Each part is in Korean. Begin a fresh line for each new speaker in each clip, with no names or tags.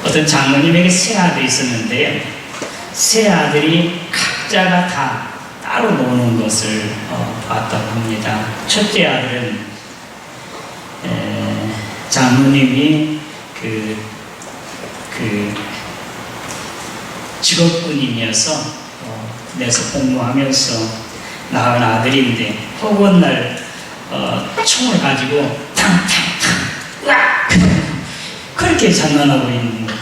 어떤 장모님에게 세 아들이 있었는데요. 세 아들이 각자가 다 따로 노는 것을 봤다고 합니다. 첫째 아들은 장모님이 직업군인이어서 내서 복무하면서 낳은 아들인데 허구한 날 총을 가지고 탕탕탕 으악! 그렇게 장난하고 있는 거예요.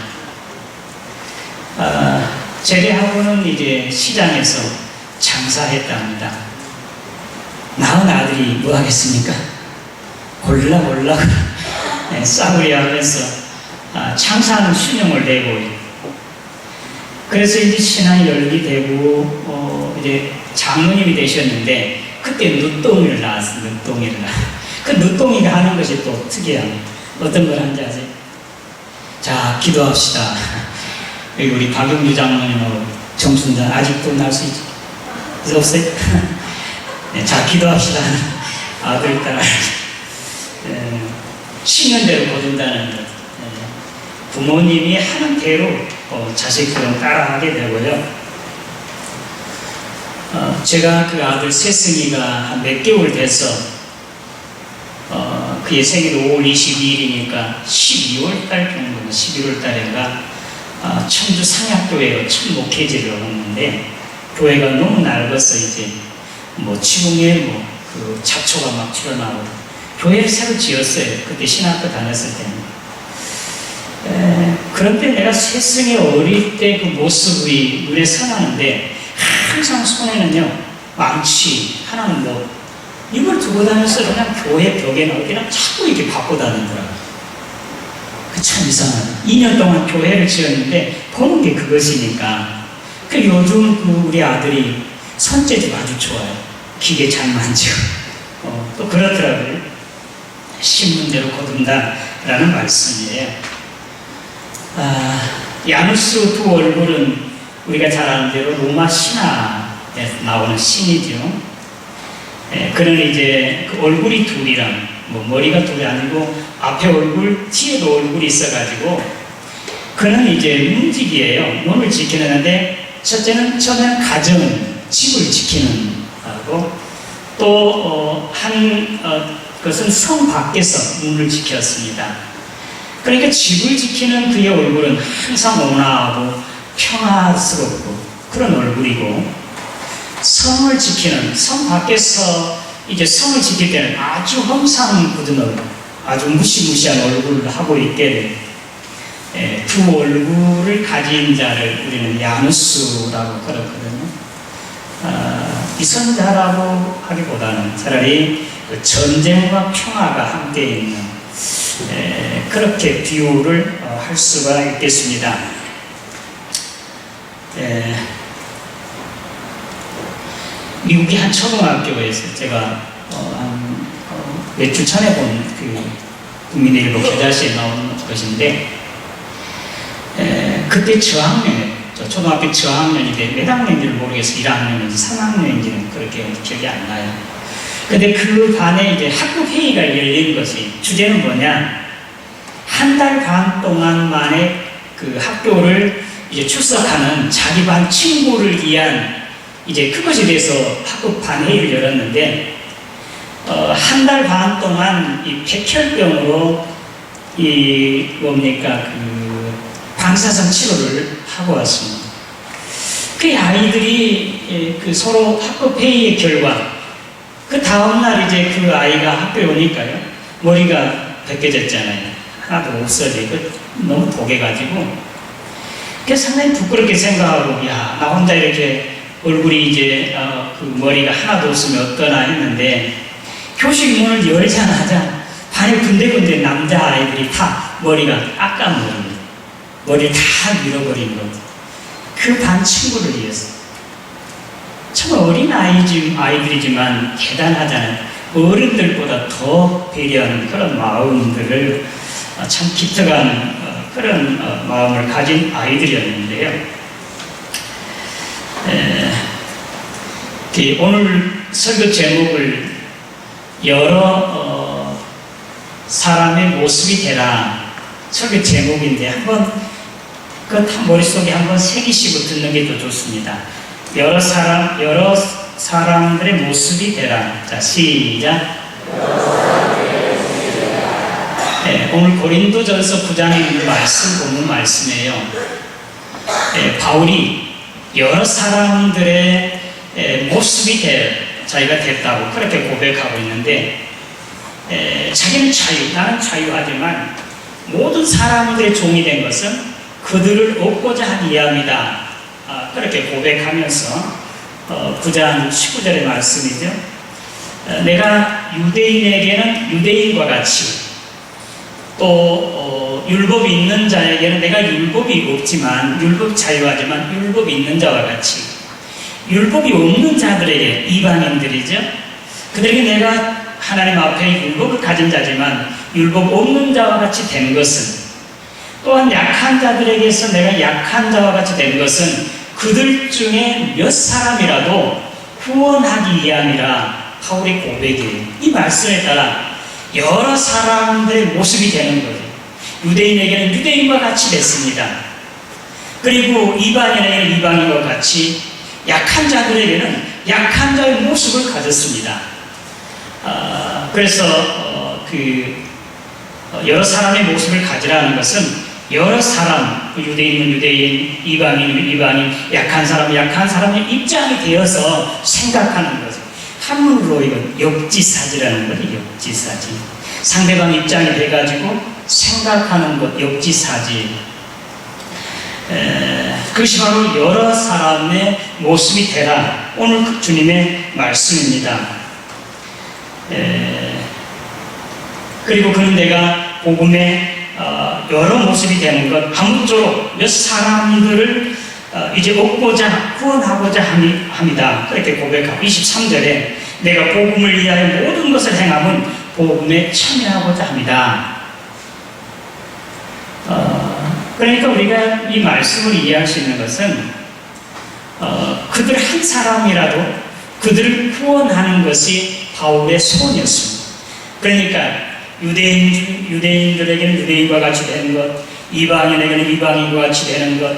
제대하고는 이제 시장에서 장사했답니다. 낳은 아들이 뭐 하겠습니까? 골라 싸구려 하면서 장사하는 수명을 내고 있고, 그래서 이제 신앙이 열리되고 이제 장로님이 되셨는데 그때 늦동이를 낳았어요. 그 늦동이가 하는 것이 또 특이한, 어떤 걸 하는지 아세요? 자, 기도합시다. 여기 우리 박영주 장로님하고 정순자 아직도 날 수 있죠? 없어요? 네, 자, 기도합시다. 아들, 딸. 시는 대로 거둔다는 것. 부모님이 하는 대로 자식들은 따라하게 되고요. 제가 그 아들 세승이가 한 몇 개월 돼서 그의 생일이 5월 22일이니까 12월 달 정도는 11월 달인가 청주 상약교회에 첫 목회지를 했는데, 교회가 너무 낡아서 이제 지붕에 그 잡초가 막 튀어나오고 교회를 새로 지었어요. 그때 신학교 다녔을 때는. 그런데 내가 세승이 어릴 때 그 모습이 눈에 선하는데, 항상 손에는요 망치, 하나는 이걸 두고 다녀서 그냥 교회 벽에는 어디나 자꾸 이렇게 갖고 다니더라고요. 참 이상하다. 2년 동안 교회를 지었는데 보는 게 그것이니까. 요즘 우리 아들이 손재주가 아주 좋아요. 기계 잘 만지고 또 그렇더라고요. 신문대로 거둔다라는 말씀이에요. 야누스 두 얼굴은 우리가 잘 아는 대로 로마 신화에 나오는 신이죠. 그는 이제 그 얼굴이 둘이랑 머리가 둘이 아니고 앞에 얼굴, 뒤에도 얼굴이 있어가지고 그는 이제 문직이에요. 몸을 지키는데 첫째는 가정은 집을 지키는 하고, 또 그것은 성 밖에서 문을 지켰습니다. 그러니까 집을 지키는 그의 얼굴은 항상 온화하고 평화스럽고 그런 얼굴이고, 성을 지키는, 성 밖에서 이제 성을 지킬 때는 아주 험상 굳은 얼굴, 아주 무시무시한 얼굴을 하고 있게 돼. 두 얼굴을 가진 자를 우리는 야누스라고 그러거든요. 이선자라고 하기보다는 차라리 그 전쟁과 평화가 함께 있는, 그렇게 비유를 할 수가 있겠습니다. 미국의 한 초등학교에서 제가 몇 주 전에 본 그 국민의일보 겨자씨에 나오는 것인데, 그때 초등학교 저학년인데 몇 학년인지를 모르겠어요. 1학년인지 3학년인지는 그렇게 기억이 안 나요. 근데 그 반에 이제 학급 회의가 열린 것이, 주제는 뭐냐, 한 달 반 동안 만에 그 학교를 이제 출석하는 자기 반 친구를 위한 이제 그것에 대해서 학급 반 회의를 열었는데, 한 달 반 동안 이 백혈병으로 방사선 치료를 하고 왔습니다. 그 아이들이 서로 학급 회의의 결과, 그 다음날 이제 그 아이가 학교에 오니까요, 머리가 벗겨졌잖아요. 하나도 없어지고 너무 독해가지고, 그래서 상당히 부끄럽게 생각하고, 야, 나 혼자 이렇게 얼굴이 이제 그 머리가 하나도 없으면 어떠나 했는데, 교실 문을 열자마자 반에 군데군데 남자아이들이 다 머리가 까까머리, 머리를 다 밀어버린 거죠. 그 반 친구를 위해서. 참 어린 아이들이지만 대단하잖아요. 어른들보다 더 배려하는 그런 마음들을 참 기특한 그런 마음을 가진 아이들이었는데요. 오늘 설교 제목을 여러 사람의 모습이 되라, 설교 제목인데 한번 그 머릿속에 한번 새기시고 듣는 게 더 좋습니다. 여러 사람들의 모습이 되라. 자, 시작. 네, 오늘 고린도전서 9장에 있는 말씀, 본문 말씀이에요. 네, 바울이 여러 사람들의 모습이 자기가 됐다고 그렇게 고백하고 있는데, 자기는 나는 자유하지만 모든 사람들의 종이 된 것은 그들을 얻고자 한 이함이다. 그렇게 고백하면서 9장 19절의 말씀이죠. 내가 유대인에게는 유대인과 같이 또 율법이 있는 자에게는 내가 율법이 없지만 율법 자유하지만 율법이 있는 자와 같이 율법이 없는 자들에게 이방인들이죠. 그들에게 내가 하나님 앞에 율법을 가진 자지만 율법 없는 자와 같이 된 것은 또한 약한 자들에게서 내가 약한 자와 같이 된 것은 그들 중에 몇 사람이라도 구원하기 위함이라. 바울의 고백이에요. 이 말씀에 따라 여러 사람들의 모습이 되는 거죠. 유대인에게는 유대인과 같이 됐습니다. 그리고 이방인에게는 이방인과 같이 약한 자들에게는 약한 자의 모습을 가졌습니다. 그래서 여러 사람의 모습을 가지라는 것은 여러 사람, 유대인은 유대인, 이방인은 이방인, 약한 사람은 약한 사람의 입장이 되어서 생각하는 거죠. 한문으로 이건 역지사지라는 거죠. 역지사지. 상대방 입장이 돼가지고 생각하는 것, 역지사지. 그것이 바로 여러 사람의 모습이 되라. 오늘 주님의 말씀입니다. 그리고 그는 내가 복음의 여러 모습이 되는 것, 아무쪼록 몇 사람들을 이제 얻고자 구원하고자 합니다. 그렇게 고백하고 23절에 내가 복음을 위하여 모든 것을 행함은 복음에 참여하고자 합니다. 그러니까 우리가 이 말씀을 이해할 수 있는 것은 그들 한 사람이라도 그들을 구원하는 것이 바울의 소원이었습니다. 그러니까 유대인들에게는 유대인과 같이 되는 것, 이방인에게는 이방인과 같이 되는 것,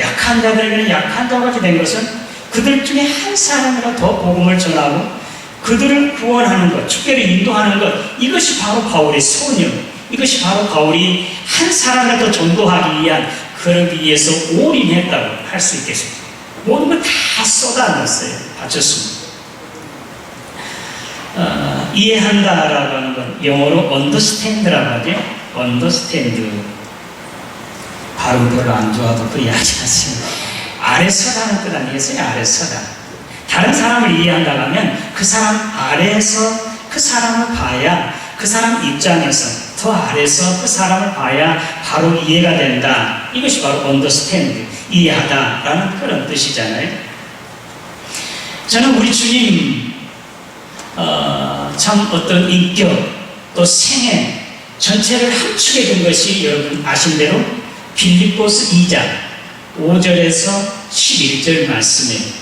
약한 자들에게는 약한 자와 같이 된 것은 그들 중에 한 사람이라도 더 복음을 전하고 그들을 구원하는 것, 축제를 인도하는 것, 이것이 바로 바울의 소원이요. 이것이 바로 바울이 한 사람을 더 전도하기 위한, 그러기 위해서 올인했다고 할 수 있겠습니다. 모든 걸 다 쏟아놨어요. 바쳤습니다. 이해한다라고 하는 건 영어로 understand라고 하죠. understand. 발음 별로 안 좋아도 또 이해하지 않습니다. 아래 서다는 뜻 아니겠어요? 아래 서다. 다른 사람을 이해한다고 하면 그 사람 아래에서 그 사람을 봐야, 그 사람 입장에서 더 아래서 그 사람을 봐야 바로 이해가 된다. 이것이 바로 understand, 이해하다라는 그런 뜻이잖아요. 저는 우리 주님 참 어떤 인격 또 생애 전체를 함축해 둔 것이 여러분 아신 대로 빌립보서 2장 5절에서 11절 말씀이에요.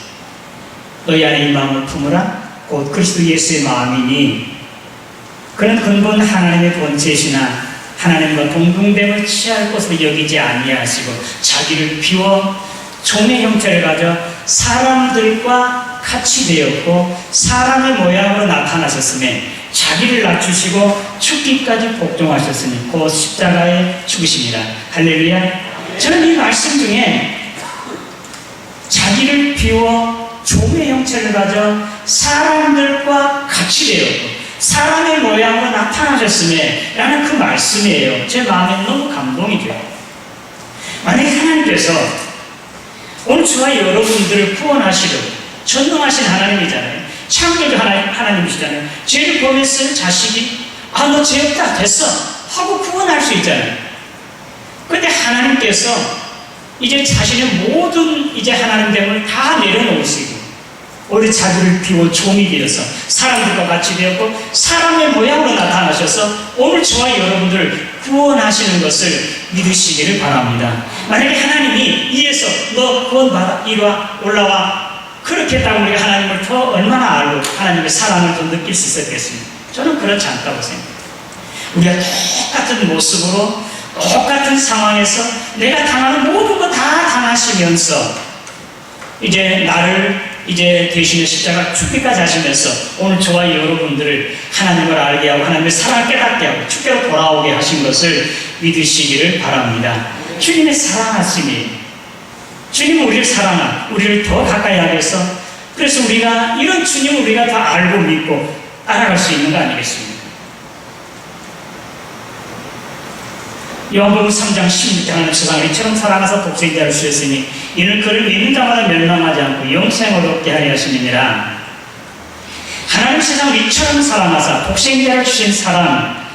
너희 안에 이 마음을 품으라 곧 그리스도 예수의 마음이니 그는 근본 하나님의 본체시나 하나님과 동등됨을 취할 것으로 여기지 아니하시고 자기를 비워 종의 형태를 가져 사람들과 같이 되었고 사람의 모양으로 나타나셨으며 자기를 낮추시고 죽기까지 복종하셨으니 곧 십자가에 죽으시니라. 할렐루야. 저는 이 말씀 중에 자기를 비워 종의 형체를 가져 사람들과 같이 되었고 사람의 모양으로 나타나셨으며 라는 그 말씀이에요. 제 마음에 너무 감동이 돼요. 만약에 하나님께서 오늘 저와 여러분들을 구원하시려고 전능하신 하나님이잖아요. 창조주 하나님이시잖아요. 죄를 범했을 자식이 너 죄 없다 됐어 하고 구원할 수 있잖아요. 그런데 하나님께서 이제 자신의 모든 이제 하나님됨을 다 내려놓으시고 오히려 자기를 비워 종이 되어서 사람들과 같이 되었고 사람의 모양으로 나타나셔서 오늘 저와 여러분들을 구원하시는 것을 믿으시기를 바랍니다. 만약에 하나님이 이에서 너 구원받아 이리와 올라와 그렇게 했다고 우리가 하나님을 더 얼마나 알고 하나님의 사랑을 더 느낄 수 있었겠습니까? 저는 그렇지 않다고 생각합니다. 우리가 똑같은 모습으로 똑같은 상황에서 내가 당하는 모든 거 다 당하시면서 이제 나를 이제 대신에 십자가 죽기까지 하시면서 오늘 저와 여러분들을 하나님을 알게 하고 하나님의 사랑을 깨닫게 하고 주께로 돌아오게 하신 것을 믿으시기를 바랍니다. 주님의 사랑하심이, 주님은 우리를 사랑하, 우리를 더 가까이 하겠어. 그래서 우리가 이런 주님을 우리가 더 알고 믿고 알아갈 수 있는 거 아니겠습니까? 요한복음 3장 16절 하나님 세상을 이처럼 사랑하사 독생자를 주셨으니 이는 그를 믿는 자마다 멸망하지 않고 영생을 얻게 하려 하심이니라. 하나님 세상을 이처럼 사랑하사 독생자를 주신 사랑,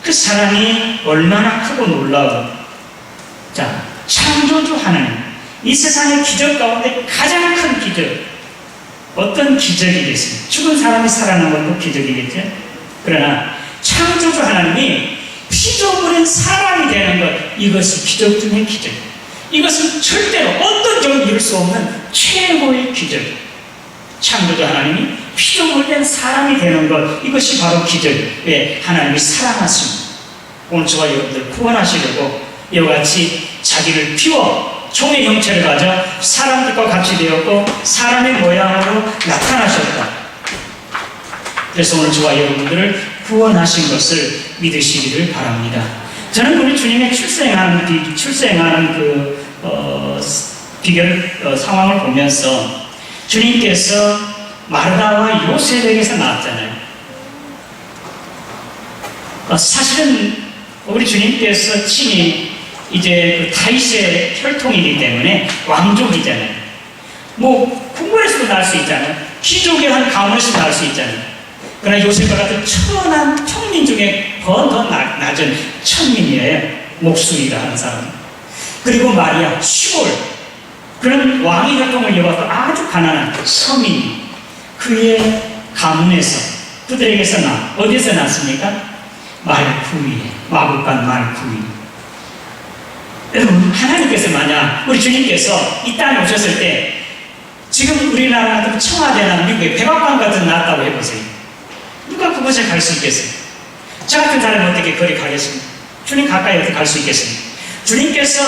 그 사랑이 얼마나 크고 놀라워. 자, 창조주 하나님, 이 세상의 기적 가운데 가장 큰 기적, 어떤 기적이겠습니까? 죽은 사람이 살아난 것도 기적이겠죠. 그러나 창조주 하나님이 피조물인 사람이 되는 것, 이것이 기적 중의 기적. 이것은 절대로 어떤 적도 이룰 수 없는 최고의 기적. 창조주 하나님이 피조물된 사람이 되는 것, 이것이 바로 기적. 왜? 하나님이 사랑하십니다. 오늘 저와 여러분들 구원하시려고 이와 같이 자기를 비워 종의 형체를 가져 사람들과 같이 되었고 사람의 모양으로 나타나셨다. 그래서 오늘 저와 여러분들을 구원하신 것을 믿으시기를 바랍니다. 저는 우리 주님의 출생하는 그 비결 상황을 보면서 주님께서 마르다와 요셉에게서 나왔잖아요. 사실은 우리 주님께서 친히 이제 그 다윗의 혈통이기 때문에 왕족이잖아요. 뭐 궁궐에서도 날 수 있잖아요. 귀족의 한 가문에서도 날 수 있잖아요. 그러나 요셉과 같은 천한 평민 중에 더 낮은 천민이에요. 목수이라 하는 사람. 그리고 마리아, 시골. 그런 왕의 혈통을 이어서 아주 가난한 서민. 그의 가문에서, 그들에게서 어디에서 났습니까? 말구이, 마국간 말구이. 여러분, 하나님께서 만약 우리 주님께서 이 땅에 오셨을 때 지금 우리나라 같은 청와대나 미국의 백악관 같은 나왔다고 해보세요. 누가 그곳에 갈 수 있겠어요? 저 같은 사람이 어떻게 거리 가겠습니까? 주님 가까이 어떻게 갈 수 있겠습니까? 주님께서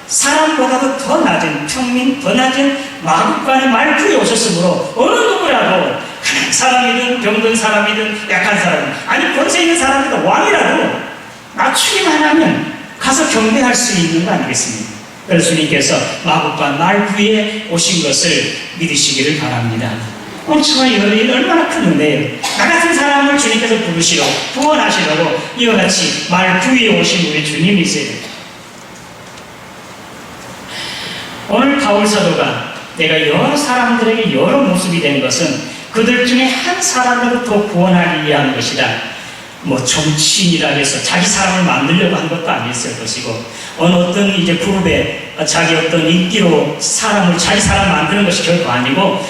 사람보다도 더 낮은 평민, 더 낮은 마국간의 말구에 오셨으므로 어느 누구라도 가난한 사람이든 병든 사람이든 약한 사람이든 아니 권세 있는 사람이든 왕이라도 낮추기만 하면 가서 경배할 수 있는 거 아니겠습니까? 그래서 주님께서 마국간 말구에 오신 것을 믿으시기를 바랍니다. 오늘 저와 여러분이 얼마나 큰 은혜예요. 나 같은 사람을 주님께서 부르시러 구원하시려고 이와 같이 말구에 오신 우리 주님이세요. 오늘 바울 사도가 내가 여러 사람들에게 여러 모습이 된 것은 그들 중에 한 사람으로 더 구원하기 위한 것이다. 뭐 정치인이라 해서 자기 사람을 만들려고 한 것도 아니었을 것이고 어떤 이제 그룹에 자기 어떤 인기로 사람을 자기 사람 만드는 것이 결코 아니고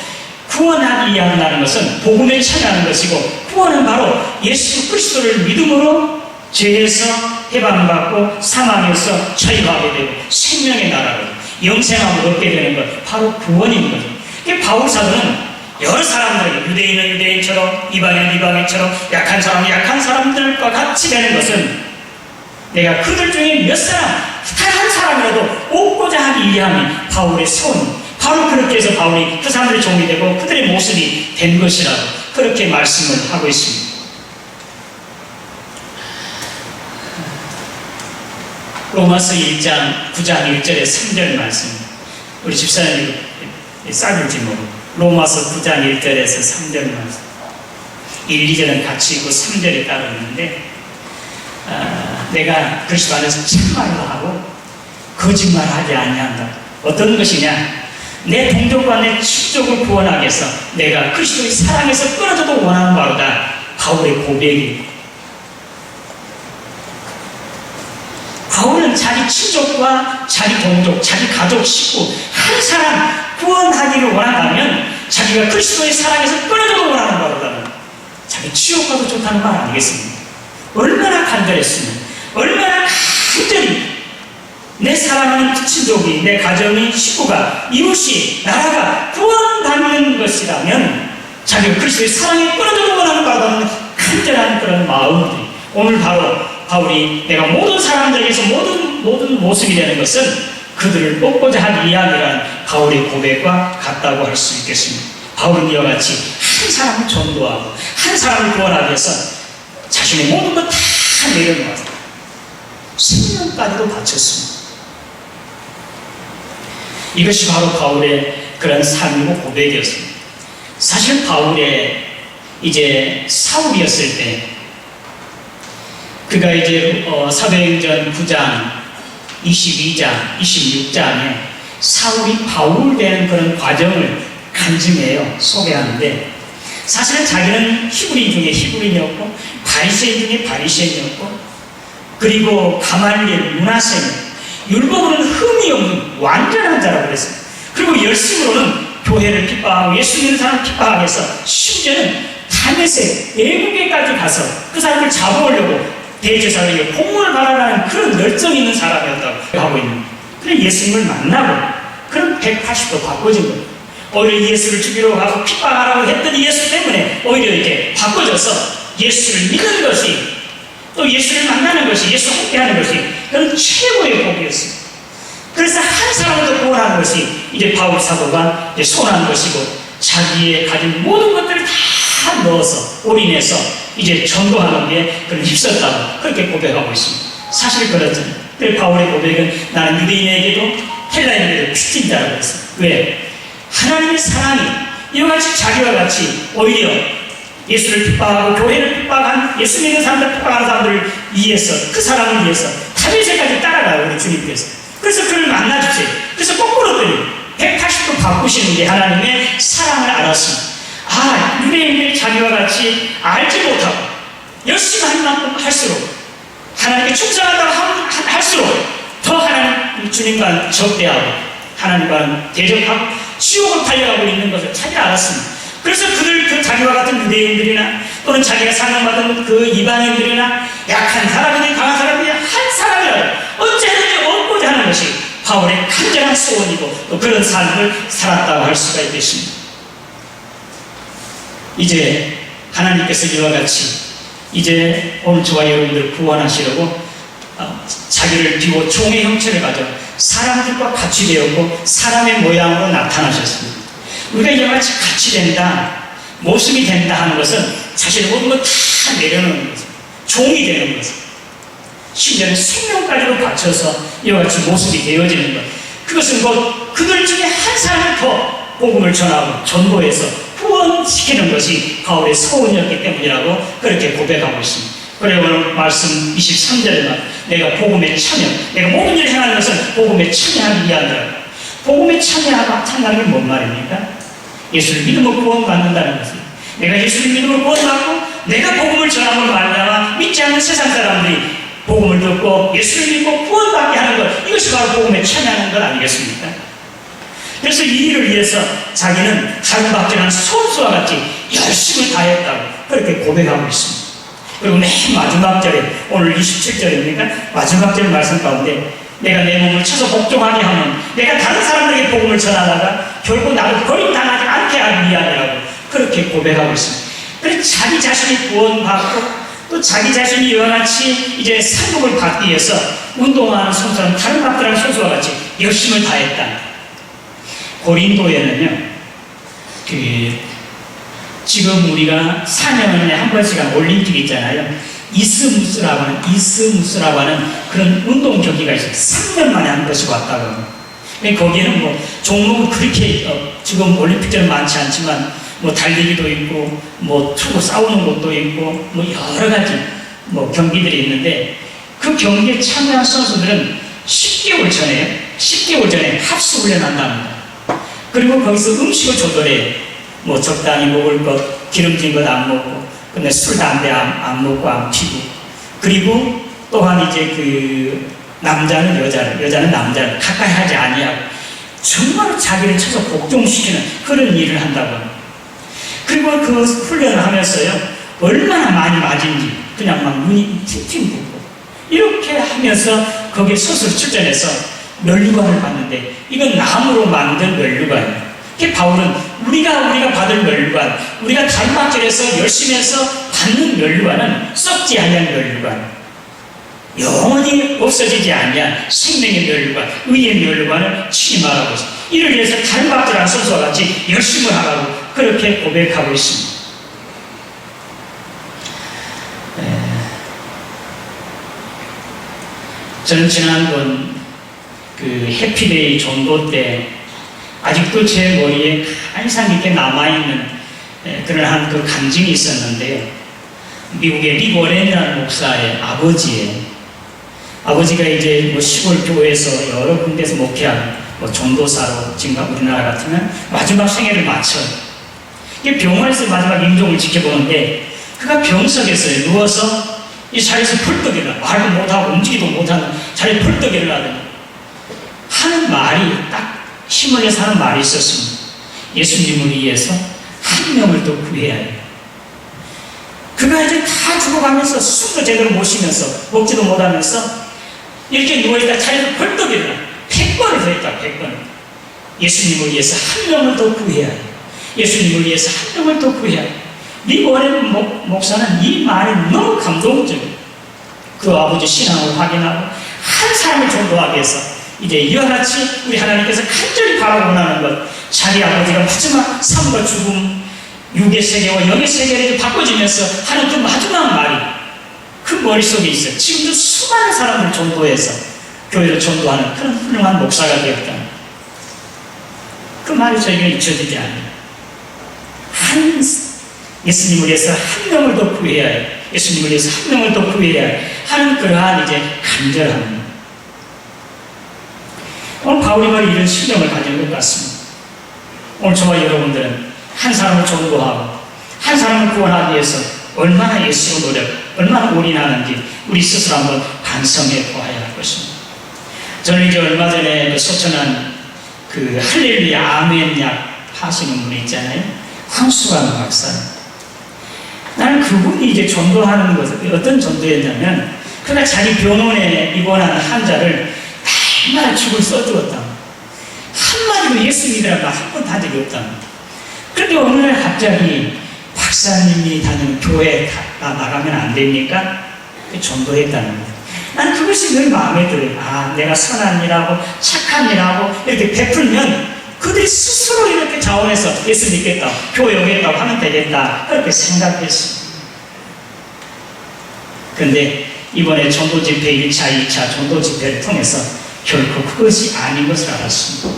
구원하기 위한다는 것은 복음에 참여하는 것이고 구원은 바로 예수 그리스도를 믿음으로 죄에서 해방받고 사망에서 자유하게 되고 생명의 나라로 영생함을 얻게 되는 것, 바로 구원인 거죠. 바울 사도는 여러 사람들에게 유대인은 유대인처럼 이방인은 이방인처럼 약한 사람은 약한 사람들과 같이 되는 것은 내가 그들 중에 몇 사람, 단 한 사람이라도 얻고자 하기 위함이 바울의 소원. 바로 그렇게 해서 바울이 그 사람들의 종이 되고 그들의 모습이 된 것이라고 그렇게 말씀을 하고 있습니다. 로마서 1장 9장 1절에 3절 말씀, 우리 집사님이 싸줄지 모르고 로마서 9장 1절에서 3절 말씀, 1, 2절은 같이 있고 3절이 따로 있는데 내가 그리스도 안에서 참말로 하고 거짓말하지 아니한다. 어떤 것이냐? 내 동족과 내 친족을 구원하기 위해서 내가 그리스도의 사랑에서 끊어져도 원하는 바로다. 바울의 고백이. 바울은 자기 친족과 자기 동족, 자기 가족, 식구 한 사람 구원하기를 원한다면 자기가 그리스도의 사랑에서 끊어져도 원하는 바로다. 자기 치욕과도 좋다는 말 아니겠습니까? 얼마나 간절했으면, 얼마나 간절히 내 사랑하는 친족이, 내 가정이, 식구가, 이웃이, 나라가 구원받는 것이라면 자기가 그리스도의 사랑에 끊어져도 원하는 바라는 간절한 그런 마음들이 오늘 바로 바울이 내가 모든 사람들에게서 모든 모습이 되는 것은 그들을 뽑고자 한 이야기란 바울의 고백과 같다고 할 수 있겠습니다. 바울은 이와 같이 한 사람을 전도하고 한 사람을 구원하기 위해서 자신의 모든 것 다 내려놓아서 생명까지도 바쳤습니다. 이것이 바로 바울의 그런 삶이고 고백이었습니다. 사실 바울의 이제 사울이었을 때 그가 이제 사도행전 9장 22장, 26장에 사울이 바울 되는 그런 과정을 간증해요. 소개하는데 사실은 자기는 히브리인 중에 히브리인이었고 바리새인 중에 바리새인이었고 그리고 가말리엘, 문하세 율법으로는 흠이 없는 완전한 자라고 그랬어요. 그리고 열심으로는 교회를 핍박하고 예수 믿는 사람을 핍박하기 위해서 심지어는 다메섹 외국에까지 가서 그 사람을 잡아오려고 대제사장에게 공문을 받아라는 그런 열정 있는 사람이었다고 하고 있는. 그래 예수님을 만나고 그런 180도 바꿔진 거예요. 오히려 예수를 죽이려고 하고 핍박하라고 했던 예수 때문에 오히려 이제 바꿔져서 예수를 믿는 것이 또 예수를 만나는 것이 예수 함께하는 것이 그런 최고의 복이었습니다. 그래서 한 사람을 더 구원하는 것이 이제 바울 사도가 이제 소원한 것이고 자기의 가진 모든 것들을 다 넣어서 올인해서 이제 전도하는 게 그런 힘썼다고 그렇게 고백하고 있습니다. 사실 그렇죠. 그래서 바울의 고백은 나는 유대인에게도 헬라인에게도 피tin자라고 했어요. 왜? 하나님의 사랑이 이와 같이 자기와 같이 오히려 예수를 핍박하고 교회를 핍박한 예수 믿는 사람들 핍박하는 사람들을 위해서 그 사람을 위해서 다윗에까지 따라가요. 우리 주님께서. 그래서 그를 만나주세요. 그래서 거꾸로들이 180도 바꾸시는 게 하나님의 사랑을 알았습니다. 아, 유대인들이 자기와 같이 알지 못하고 열심히 할 만큼 할수록 하나님께 충성한다고 할수록 더 하나님 주님과 적대하고 하나님과는 대적하고 지옥을 달려가고 있는 것을 잘 알았습니다. 그래서 그 자기와 같은 유대인들이나 또는 자기가 사랑받은 그 이방인들이나 약한 사람이든 강한 사람이든 한 사람이라도 언제든지 얻고자 하는 것이 바울의 간절한 소원이고 또 그런 삶을 살았다고 할 수가 있겠습니다. 이제 하나님께서 이와 같이 이제 오늘 저와 여러분들 구원하시려고 자기를 비워 종의 형체를 가져 사람들과 같이 되었고 사람의 모양으로 나타나셨습니다. 우리가 이와 같이 같이 된다, 모습이 된다 하는 것은 자신의 모든 것 다 내려놓는 것입니다. 종이 되는 것입니다. 심지어는 생명까지도 바쳐서 이와 같이 모습이 되어지는 것. 그것은 곧 그들 중에 한 사람을 더 복음을 전하고 전도해서 구원시키는 것이 바울의 소원이었기 때문이라고 그렇게 고백하고 있습니다. 그리고 오늘 말씀 23절에는 내가 복음에 참여, 내가 모든 일을 행하는 것은 복음에 참여하기 위함이라. 복음에 참여하는 게 뭔 말입니까? 예수를 믿음으로 구원받는다는 것입니다. 내가 예수를 믿음으로 구원받고 내가 복음을 전함으로 말미암아 믿지 않는 세상 사람들이 복음을 듣고 예수를 믿고 구원받게 하는 것, 이것이 바로 복음에 참여하는 것 아니겠습니까? 그래서 이 일을 위해서 자기는 가름박질한 선수와 같이 열심을 다했다고 그렇게 고백하고 있습니다. 그리고 맨 마지막 절에 오늘 27절입니까? 마지막 절 말씀 가운데 내가 내 몸을 쳐서 복종하게 하면 내가 다른 사람들에게 복음을 전하다가 결국 나를 버림당하지 않게 하기 위함이라고 그렇게 고백하고 있습니다. 그래서 자기 자신이 구원받고 또 자기 자신이 이와 같이 이제 상급을 받기 위해서 운동하는 선수는 다른 박들한 선수와 같이 열심을 다했다. 고린도에는요, 지금 우리가 4년에 한 번씩 올림픽 있잖아요. 이스무스라고 하는 그런 운동 경기가 있어요. 3년 만에 한 번씩 왔다고 합니다. 거기에는 뭐 종목은 그렇게 지금 올림픽처럼 많지 않지만 뭐 달리기도 있고 뭐 투고 싸우는 것도 있고 뭐 여러 가지 뭐 경기들이 있는데 그 경기에 참여한 선수들은 10개월 전에 합수 훈련한답니다. 그리고 거기서 음식을 조절해 뭐 적당히 먹을 것, 기름진 것 안 먹고 근데 술, 담배 안 먹고 안 피고 그리고 또한 이제 그 남자는 여자는 남자를 가까이 하지 아니하고 정말 자기를 쳐서 복종시키는 그런 일을 한다고 합니다. 그리고 그 훈련을 하면서요 얼마나 많이 맞은지 그냥 막 눈이 팅팅 붓고 이렇게 하면서 거기에 스스로 출전해서 면류관을 받는데 이건 나무로 만든 면류관이에요. 바울은 우리가 받을 면류관, 우리가 다른 박질에서 열심히 해서 받는 면류관은 썩지 아니한 면류관. 영원히 없어지지 않냐 생명의 멸관, 의의 멸관을 치지 말라고 있습니다. 이를 위해서 다른 박들한 선수와 같이 열심을 하라고 그렇게 고백하고 있습니다. 저는 지난번 그 해피데이 전도 때 아직도 제 머리에 인상 깊게 남아있는 그러한 그 감정이 있었는데요. 미국의 릭 워렌이라는 목사의 아버지가 이제 뭐 시골 교회에서 여러 군데서 목회한 뭐 전도사로 지금 우리나라 같으면 마지막 생애를 마쳐요. 병원에서 마지막 임종을 지켜보는데 그가 병석에서 누워서 이 자리에서 펄떡 일어나 말도 못하고 움직이도 못하는 자리에 펄떡 일어나더니 하는 말이 딱 힘을 내서 하는 말이 있었습니다. 예수님을 위해서 한 명을 더 구해야 해요. 그가 이제 다 죽어가면서 숨도 제대로 못 쉬면서 먹지도 못하면서 이렇게 누워있다 자리에서 벌떡 일어나 100번을 더 했다. 100번. 예수님을 위해서 한 명을 더 구해야 해요. 예수님을 위해서 한 명을 더 구해야 해요. 릭 워렌 목사는 이 말이 너무 감동적이에요. 그 아버지 신앙을 확인하고 한 사람을 전도하기 위해서 이제 이와 같이 우리 하나님께서 간절히 바라고 원하는 것, 자기 아버지가 마지막 삶과 죽음, 육의 세계와 영의 세계를 바꿔지면서 하는 그 마지막 말이 그 머릿속에 있어요. 지금도 수많은 사람을 전도해서 교회를 전도하는 그런 훌륭한 목사가 되었다. 그 말이 저에게 잊혀지지 않아요. 예수님을 위해서 한 명을 더 구해야 해. 예수님을 위해서 한 명을 더 구해야 해. 하는 그러한 이제 간절함. 오늘 바울이 바로 이런 신념을 가진 것 같습니다. 오늘 저와 여러분들은 한 사람을 전도하고 한 사람을 구원하기 위해서 얼마나 열심히 노력, 얼마나 올인하는지 우리 스스로 한번 반성해 보아야 할 것입니다. 저는 이제 얼마 전에 그 소천한 그 할렐루야 아멘약 하시는 분 있잖아요. 황수관 박사. 나는 그분이 이제 전도하는 것은 어떤 전도였냐면 그가 자기 병원에 입원하는 환자를 날마다 죽을 써주었다. 한마디로 예수 믿으라고 한 번도 한 적이 없다. 그런데 어느 날 갑자기 박사님이 다니는 교회에 나가면 안 됩니까? 전도했다는 거예요. 나는 그것이 늘 마음에 들어요. 아, 내가 선한 일하고 착한 일하고 이렇게 베풀면 그들이 스스로 이렇게 자원해서 예수 믿겠다, 교회 오겠다고 하면 되겠다 그렇게 생각했어요. 그런데 이번에 전도 집회 1차, 2차 전도 집회를 통해서 결코 그것이 아닌 것을 알았습니다.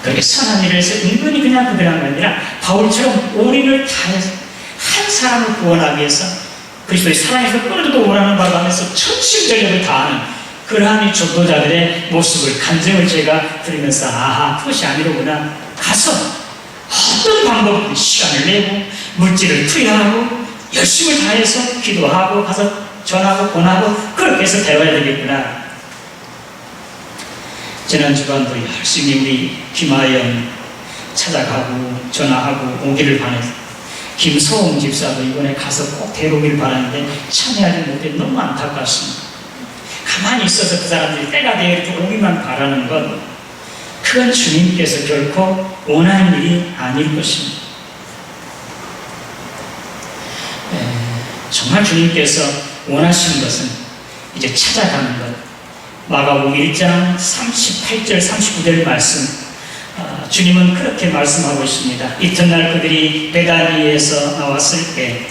그렇게 선한 일을 해서 은근히 그냥 그들 한 게 아니라 바울처럼 올인을 다해서 한 사람을 구원하기 위해서 그리스도의 사랑에서 끊어져도 원하는 바로 하면서 천심전력을 다하는 그러한 이 전도자들의 모습을 간증을 제가 들으면서 아하, 그것이 아니로구나. 가서 어떤 방법으로 시간을 내고 물질을 투여하고 열심을 다해서 기도하고 가서 전하고 권하고 그렇게 해서 배워야 되겠구나. 지난 주간도 열심히 우리 김하연 찾아가고 전화하고 오기를 바랬어요. 김소홍 집사도 이번에 가서 꼭 데려오기를 바라는데 참여하지 못해 너무 안타깝습니다. 가만히 있어서 그 사람들이 때가 되어 이렇게 오기만 바라는 건 그건 주님께서 결코 원하는 일이 아닐 것입니다. 정말 주님께서 원하시는 것은 이제 찾아가는 것. 마가복음 1장 38절 39절 말씀, 주님은 그렇게 말씀하고 있습니다. 이튿날 그들이 베다니에서 나왔을 때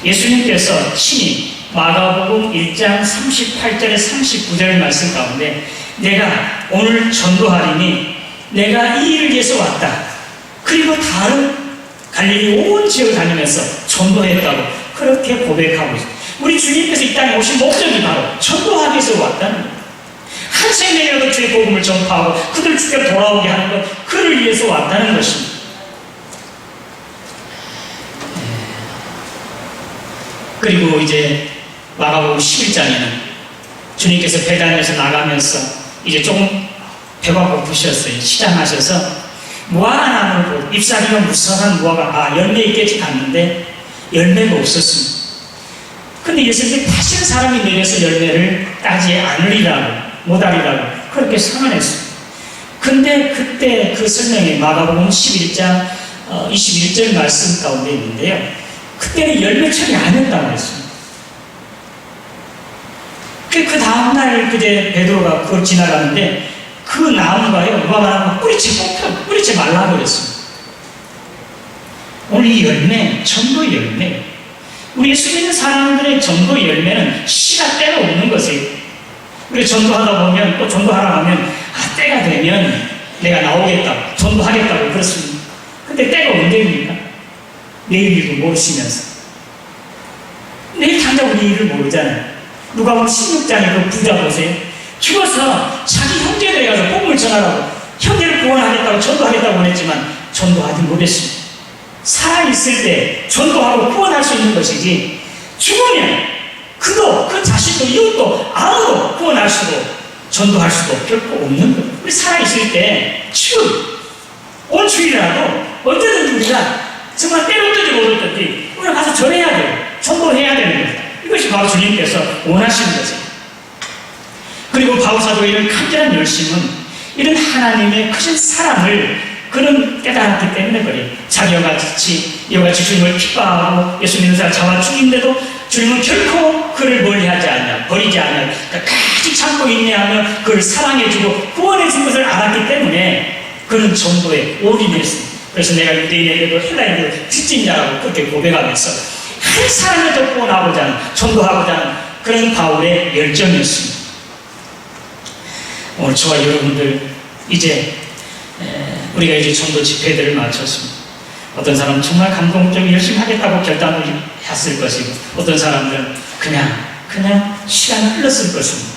예수님께서 친히 마가복음 1장 38절에 39절 말씀 가운데 내가 오늘 전도하리니 내가 이 일을 위해서 왔다. 그리고 다른 갈릴리 온 지역을 다니면서 전도했다고 그렇게 고백하고 있습니다. 우리 주님께서 이 땅에 오신 목적이 바로 전도하기 위해서 왔다는 거예요. 한 생명이라도 주의 복음을 전파하고 그들 주께 돌아오게 하는 것, 그를 위해서 왔다는 것입니다. 그리고 이제 마가복음 11장에는 주님께서 베다니에서 나가면서 이제 조금 배가 고프셨어요. 시장하셔서 무화과 나무를 보고 잎사귀가 무성한 무화과, 열매 있겠지 갔는데 열매가 없었습니다. 근데 예수님이 다시는 사람이 내려서 열매를 따지 않으리라고, 못하리라고 그렇게 선언했습니다. 근데 그때 그 설명이 마가복음 11장 21절 말씀 가운데 있는데요. 그때는 열매철이 아니었다고 했습니다. 그 다음날 그제 베드로가 그걸 지나가는데 그 나무가요, 누가 말하면 뿌리채 말라버렸습니다. 오늘 이 열매, 전도 열매. 우리 예수 믿는 사람들의 전도 열매는 시가 때가 없는 것이에요. 우리 전도하다 보면, 또 전도하러 가면, 때가 되면 내가 나오겠다, 전도하겠다고 그렇습니다. 근데 때가 언제입니까? 내일 일도 모르시면서. 내일 당장 우리 일을 모르잖아요. 누가복음 16장에 그 부자 보세요. 죽어서 자기 형제들에 가서 복음을 전하라고, 형제를 구원하겠다고 전도하겠다고 했지만 전도하지 못했습니다. 살아있을 때 전도하고 구원할 수 있는 것이지, 죽으면 그도 그 자식도 이웃도 아무도 구원할 수도 전도할 수도 결코 없는 거예요. 우리 살아있을 때 지금 온 주일이라도 언제든지 우리가 정말 때렸든지 모르든지 우리가 가서 전해야 돼요. 전도해야 되는 거예요. 이것이 바로 주님께서 원하시는 거죠. 그리고 바울사도의 이런 간절한 열심은 이런 하나님의 크신 사랑을 그는 깨달았기 때문에 그래요. 자기와 같이 주님을 기뻐하고 예수 믿는 사람 잡아 죽인데도 주님은 결코 그를 멀리하지 않냐, 버리지 않냐, 끝까지 참고 인내하며 그를 사랑해주고 구원해준 것을 알았기 때문에 그는 전도에 올인했습니다. 그래서 내가 유대인에게도 헬라인에게도 빚진 자라고 그렇게 고백하면서 한 사람을 더 구원하고자 하는, 전도하고자 하는 그런 바울의 열정이었습니다. 오늘 저와 여러분들 이제 우리가 이제 전도 집회들을 마쳤습니다. 어떤 사람은 정말 감동적으로 열심히 하겠다고 결단을 했을 것이고, 어떤 사람들은 그냥 시간이 흘렀을 것입니다.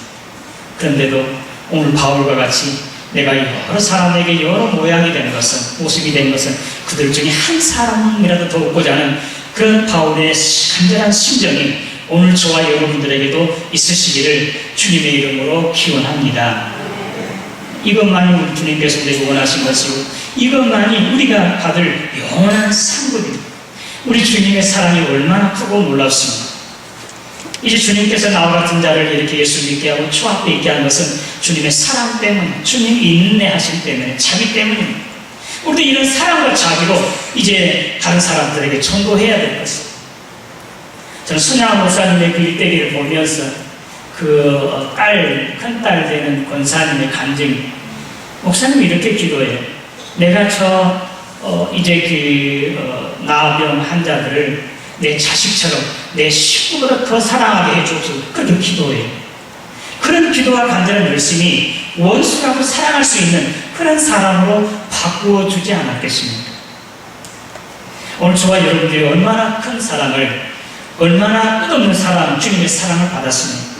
그런데도 오늘 바울과 같이 내가 여러 사람에게 여러 모양이 된 것은, 모습이 된 것은 그들 중에 한 사람이라도 돕고자 하는 그런 바울의 간절한 심정이 오늘 저와 여러분들에게도 있으시기를 주님의 이름으로 기원합니다. 이것만이 우리 주님께서 우리에게 원하신 것이고, 이것만이 우리가 받을 영원한 상급입니다. 우리 주님의 사랑이 얼마나 크고 놀랍습니다. 이제 주님께서 나와 같은 자를 이렇게 예수 믿게 하고 주 앞에 있게 하는 것은 주님의 사랑 때문에, 주님 인내하심 때문에, 자비 때문입니다. 우리도 이런 사랑과 자비로 이제 다른 사람들에게 전도해야 될 것입니다. 저는 손양원 목사님의 그 일대기를 보면서 큰딸 되는 권사님의 간증, 목사님이 이렇게 기도해요. 내가 나병 환자들을 내 자식처럼, 내 식구보다 더 사랑하게 해주옵소서. 그렇게 기도해요. 그런 기도와 간절한 열심이 원수라고 사랑할 수 있는 그런 사람으로 바꾸어주지 않았겠습니까? 오늘 저와 여러분들이 얼마나 큰 사랑을, 얼마나 끝없는 사랑, 주님의 사랑을 받았습니까?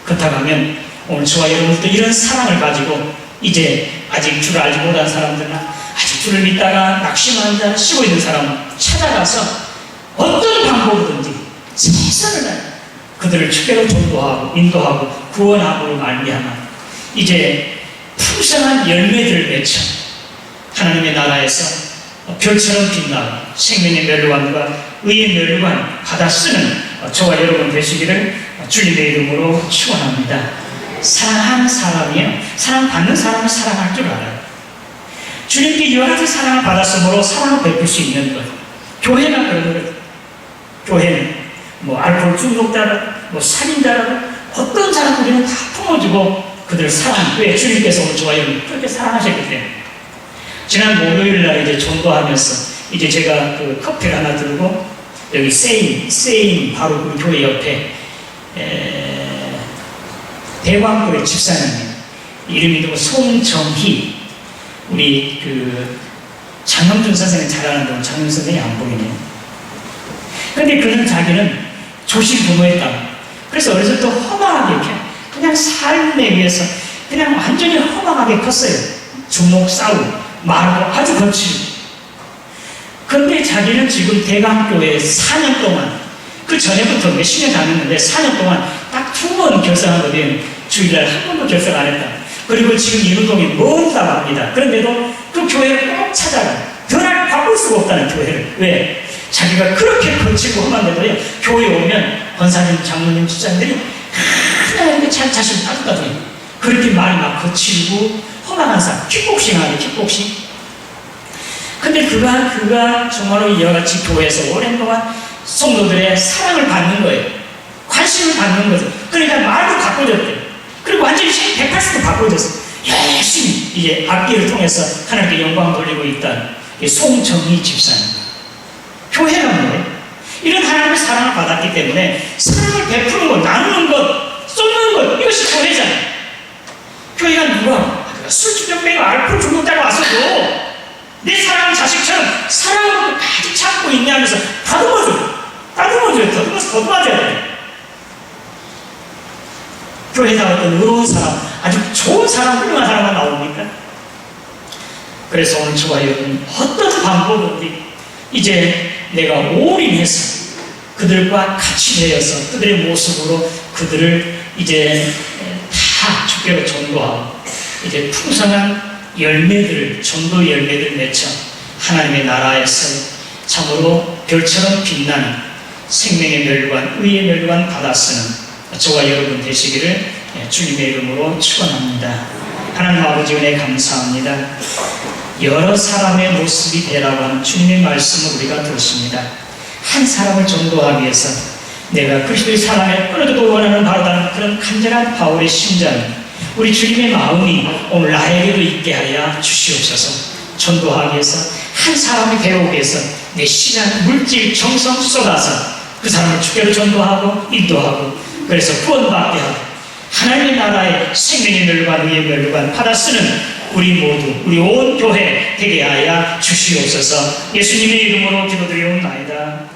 그렇다고 하면 오늘 저와 여러분들도 이런 사랑을 가지고 이제 아직 주를 알지 못한 사람들이나 아직 주를 믿다가 낙심한 자나 쉬고 있는 사람 찾아가서 어떤 방법이든지 최선을 다해 그들을 축배로 전도하고 인도하고 구원하고 말미암아 이제 풍성한 열매들을 맺혀 하나님의 나라에서 별처럼 빛나고 생명의 멸류관과 의의 멸류관 받아 쓰는 저와 여러분 되시기를 주님의 이름으로 축원합니다. 사랑하는 사람이요, 사랑받는 사람을 사랑할 줄 알아요. 주님께 여러 가지 사랑을 받았으므로 사랑을 베풀 수 있는 것. 교회가 그런 거예요. 교회는 알코올 중독자라도 살인자라도 어떤 사람 우리는 다 품어주고 그들을 사랑. 왜? 주님께서 오늘 저와 여러분 그렇게 사랑하셨기 때문에. 지난 목요일날 이제 전도하면서 이제 제가 그 커피를 하나 들고 여기 세인 바로 우리 교회 옆에 대광교회 집사님 이름이 송정희, 우리 장영준 선생님 잘 아는데 장영준 선생님이 안 보이네요. 근데 그는 자기는 조실 부모였다. 그래서 어렸을 때 허망하게 그냥 삶에 위해서 그냥 완전히 허망하게 컸어요. 주먹 싸우고 말고 아주 거칠고. 근데 자기는 지금 대강교회에 4년 동안, 그 전에부터 몇십 년 다녔는데 4년 동안 딱 2번 결성하거든. 주일날 한 번도 결성 안 했다. 그리고 지금 이운동이 멀다 갑니다. 그런데도 그 교회를 꼭 찾아가요. 변화를 바꿀 수가 없다는 교회를. 왜? 자기가 그렇게 거칠고 험한데도요, 교회 오면 권사님, 장로님, 집사님들이 하나님께 자신을 따뜻하더니 그렇게 말이 막 거칠고 험한 사람, 킥복싱하게 킥복싱. 근데 그가 정말로 이와 같이 교회에서 오랜 동안 성도들의 사랑을 받는 거예요. 관심을 받는 거죠. 그러니까 말도 바꿔줬대요. 그리고 완전히 180도 바꿔줬어요. 열심히 이제 악기를 통해서 하나님께 영광 돌리고 있던 송정희 집사님. 교회가 뭐예요? 이런 하나님의 사랑을 받았기 때문에 사랑을 베푸는 것, 나누는 것, 쏟는 것, 이것이 교회잖아요. 교회가 누가 술주정뱅이 알코올 중독자가 와서도 내 사랑하는 자식처럼 사랑으로 가득 참고 있냐 하면서 다듬어줘요. 더듬어줘야 돼요. 교회에다 어떤 의로운 사람, 아주 좋은 사람, 훌륭한 사람만 나옵니까? 그래서 오늘 저와 여러분 어떤 방법으로 이제 내가 올인해서 그들과 같이 되어서 그들의 모습으로 그들을 이제 다 주께로 전도하고 이제 풍성한 열매들을, 전도 열매들 맺혀 하나님의 나라에서 참으로 별처럼 빛나는 생명의 멸관, 의의 멸관 받아쓰는 저와 여러분 되시기를 주님의 이름으로 축원합니다. 하나님 아버지 은혜 감사합니다. 여러 사람의 모습이 되라고 하는 주님의 말씀을 우리가 들었습니다. 한 사람을 전도하기 위해서 내가 그리스도의 사랑에 끊어지고 원하는 바로다는 그런 간절한 바울의 심장, 우리 주님의 마음이 오늘 나에게도 있게 하여 주시옵소서. 전도하기 위해서 한 사람이 배우기 위해서 내 시간, 물질, 정성 쏟아서 그 사람을 주께로 전도하고 인도하고 그래서 구원받게 하고 하나님의 나라의 생명의 멸관, 의의 멸관 받아 쓰는 우리 모두, 우리 온 교회 되게 하여 주시옵소서. 예수님의 이름으로 기도드리옵나이다.